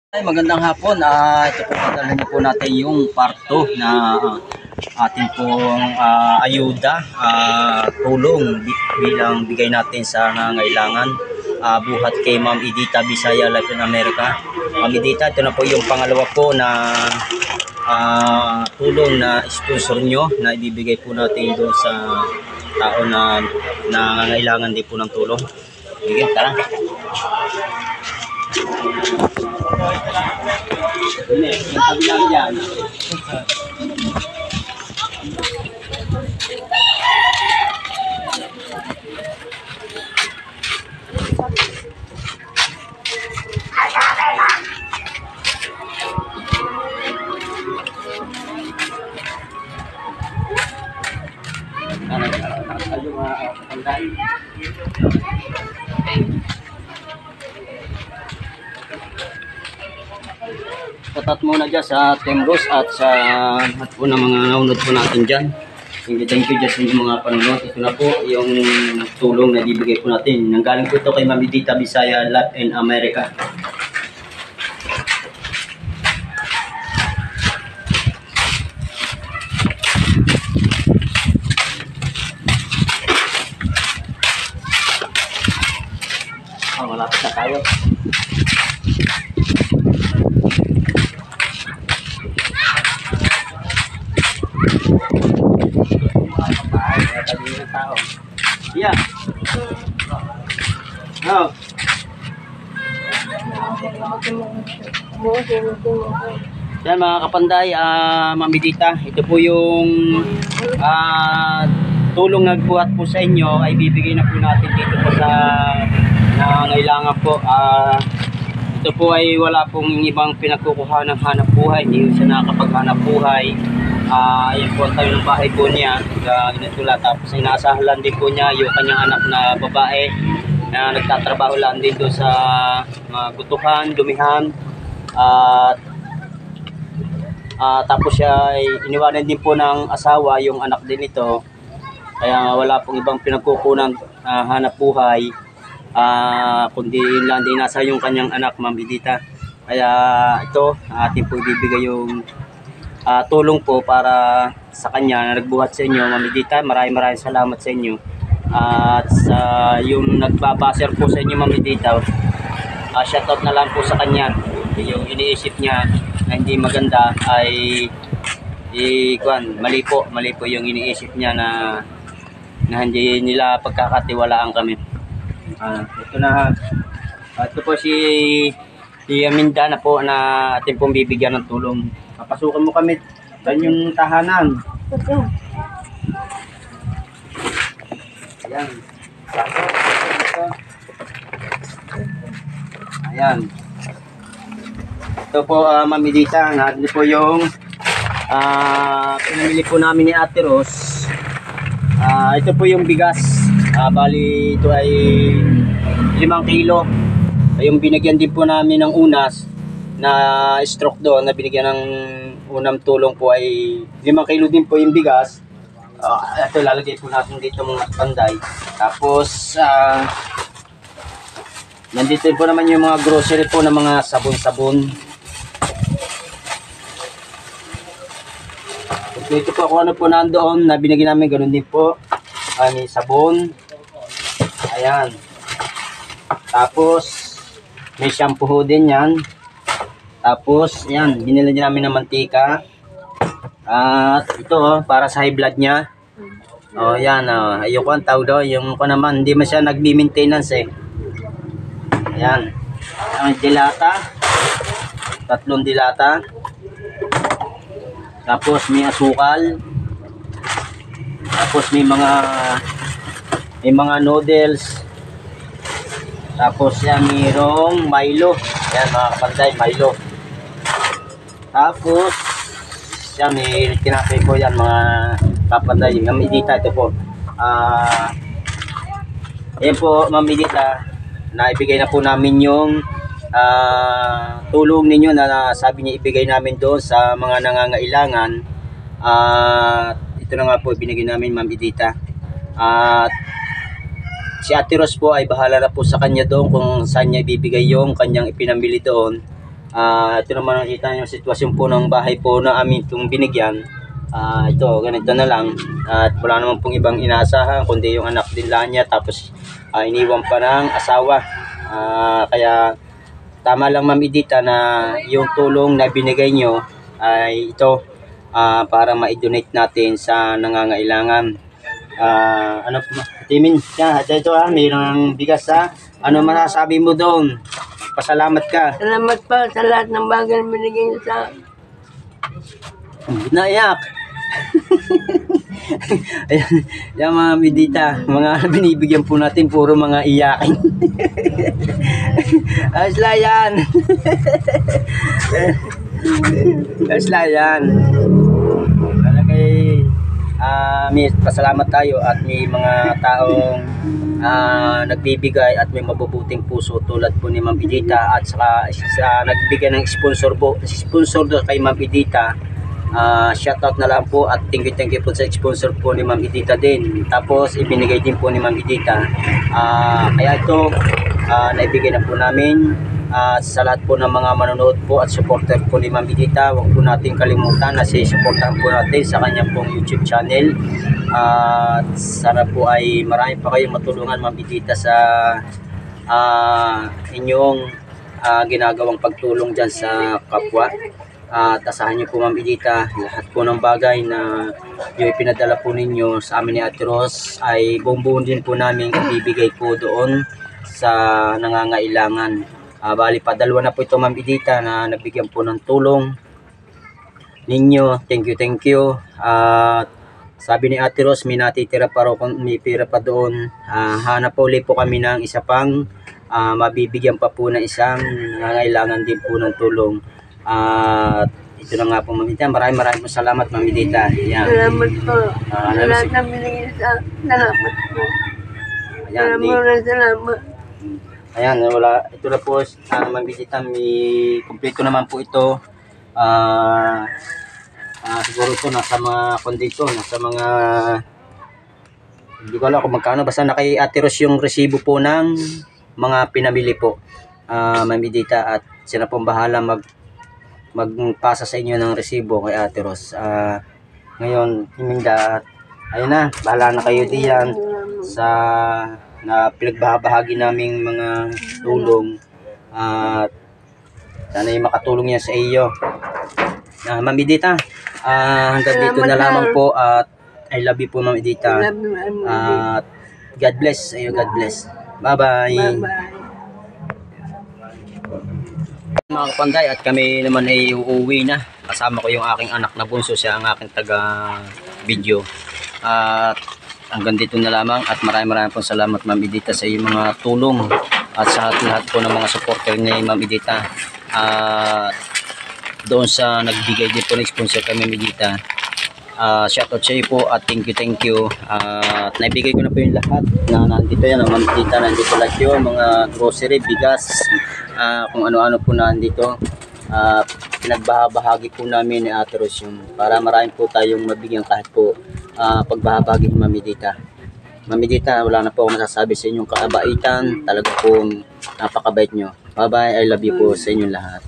Ay, magandang hapon. Ito po padala na po natin yung parto na ating pong ayuda, tulong bilang bigay natin sa nangailangan. Buhat kay Ma'am Edita Bisaya Life in America. Ma'am Edita, ito na po yung pangalawa po na tulong na sponsor nyo na ibibigay po natin doon sa tao na nangailangan din po ng tulong. Sige, tara. Ini, yung kabilang dyan. Tatat muna dyan sa Team Rose at sa lahat po ng mga naunod po natin dyan. Thank you dyan sa inyong mga panonood. Ito na po yung tulong na bibigay po natin. Nanggaling po ito kay Ma'am Edita Bisaya Life in America. Malapit na tayo. Yeah. Oh. Yan mga kapanday, Ma'am Edita, ito po yung tulong nagbuhat po sa inyo ay bibigay na po natin dito po sa nangailangan po. Ito po ay wala pong ibang pinagkukuha ng hanap buhay, hindi siya nakakapaghanap buhay. Ayan po tayo ng bahay po niya, inatula, tapos inaasahan din po niya yung kanyang anak na babae na nagtatrabaho lang din doon sa gutuhan, dumihan, at tapos siya ay iniwanan din po ng asawa yung anak din ito, kaya wala pong ibang pinagkukunan hanap buhay, kundi lang din nasa yung kanyang anak, Ma'am Edita. Kaya ito atin po ibibigay yung tulong po para sa kanya na nagbuhat sa inyo, Ma'am Edita. Maraming salamat sa inyo. At sa yung nagbabaser po sa inyo, Ma'am Edita, shoutout na lang po sa kanya. Yung iniisip niya na hindi maganda ay mali po yung iniisip niya na hindi nila pagkakatiwalaan kami. Ito na, ito po si Aminda na po na atin pong bibigyan ng tulong. Papasukan mo kami dan yung tahanan. Ayan. Ayan. Ito po, Ma'am Edita, natin po yung pinamili po namin ni Ate Rose. Ito po yung bigas. Bali ito ay 5 kilo. Yung binigyan din po namin ng unas na stroke doon, na binigyan ng unang tulong po ay 5 kilo din po yung bigas. Ito lalagay po natin dito mga panday. Tapos nandito po naman yung mga grocery po na mga sabon-sabon. Dito po kung ano po nandoon na binigyan namin, ganun din po. May sabon. Ayan. Tapos may shampoo din yan. Tapos, yan, binili din namin ng mantika. At ito, para sa high blood niya. Yan, ayoko ang tawag daw. Yung ko naman, hindi man siya nagbi-maintenance eh. Ayan. Ang dilata. 3 dilata. Tapos, may asukal. Tapos, may mga noodles. Tapos, yan, mayroong Milo. Yan, mga kapanday, Milo. Tapos, yan, may tinapay ko yan, mga kapanday. Ma'am Edita, ito po. Ayan po, Ma'am Edita, naibigay na po namin yung tulong ninyo na sabi niya ibigay namin doon sa mga nangangailangan. Ito na nga po, binigay namin, Ma'am Edita. At si Ate Rose po ay bahala na po sa kanya doon kung saan niya ibibigay yung kanyang ipinamili doon. Ito naman nakita niyo yung sitwasyon po ng bahay po na amin itong binigyan. Ito, ganito na lang. At wala naman pong ibang inaasahan kundi yung anak din lang niya, tapos iniwan pa ng asawa. Kaya tama lang Ma'am Edita na yung tulong na binigay nyo ay ito para ma-donate natin sa nangangailangan. Ano po, Timin, ito mayroong bigas ha. Ano masasabi mo doon? Pasalamat ka. Salamat po sa lahat ng bagay na binigay niyo sa akin. Naiyak. Ayan, yan mga Edita, mga binibigyan po natin puro mga iyakin. Asla yan. Asla yan. Kay may pasalamat tayo at may mga taong nagbibigay at may mabubuting puso tulad po ni Ma'am Edita, at saka nagbigay ng sponsor do kay Ma'am Edita. Shoutout na lang po at thank you po sa sponsor po ni Ma'am Edita din. Tapos ibinigay din po ni Ma'am Edita. Kaya ito naibigay na po namin. Sa lahat po ng mga manonood po at supporter po ni Ma'am Edita, huwag po natin kalimutan na supportahan po natin sa kanyang pong YouTube channel. Sana po ay marami pa kayong matulungan Ma'am Edita sa inyong ginagawang pagtulong dyan sa kapwa. At asahan niyo po Ma'am Edita, lahat po ng bagay na yung ipinadala po ninyo sa amin ni Ate Ros ay buong din po namin ibibigay po doon sa nangangailangan. Bali pa dalawa na po ito Ma'am Edita na nabigyan po ng tulong ninyo. Thank you. Sabi ni Ate Ros, may natitira pa may pira pa doon. Hanap po ulit po kami ng isa pang mabibigyan pa po na isang nangangailangan din po ng tulong. Ito na nga po Ma'am Edita. Maraming po salamat Ma'am Edita. Yan. Salamat po. Sa lahat ng binigay niyo sa akin. Salamat po. Salamat. Ayan, wala. Ito na po, Ma'am Edita, may kompleto naman po ito. Siguro ito nasa mga kondito, nasa mga hindi ko alam kung magkano. Basta na kay Ate Ros yung resibo po ng mga pinamili po, Ma'am Edita. At sila pong bahala magpasa sa inyo ng resibo kay Ate Ros. Ngayon, himinda, ayun na, bahala na kayo diyan sa na pinagbabahagi naming mga tulong, at sana ay makatulong yan sa iyo. Ma'am Edita, hanggang dito na lamang po, at I love you po Ma'am Edita, at God bless sa iyo. God bless. Bye bye. Mga kapanday, at kami naman ay uuwi na. Kasama ko yung aking anak na bunso, siya ang aking taga video. At hanggang dito na lamang, at maraming pong salamat Ma'am Edita sa iyong mga tulong at sa lahat po ng mga supporter ni Ma'am Edita. Doon sa nagbigay din po ng sponsor kay Ma'am Edita, shoutout sa iyo po at thank you. At naibigay ko na po yung lahat na nandito yan Ma'am Edita. Nandito lahat yung mga grocery, bigas, kung ano-ano po nandito. Pinagbahagi po namin ni Ate Ros yun, para marami po tayong mabigyan kahit po pagbahabagi ni Ma'am Edita. Ma'am Edita, wala na po akong masasabi sa inyong kabaitan. Talaga pong napakabait nyo. Bye bye, I love you po sa inyong lahat.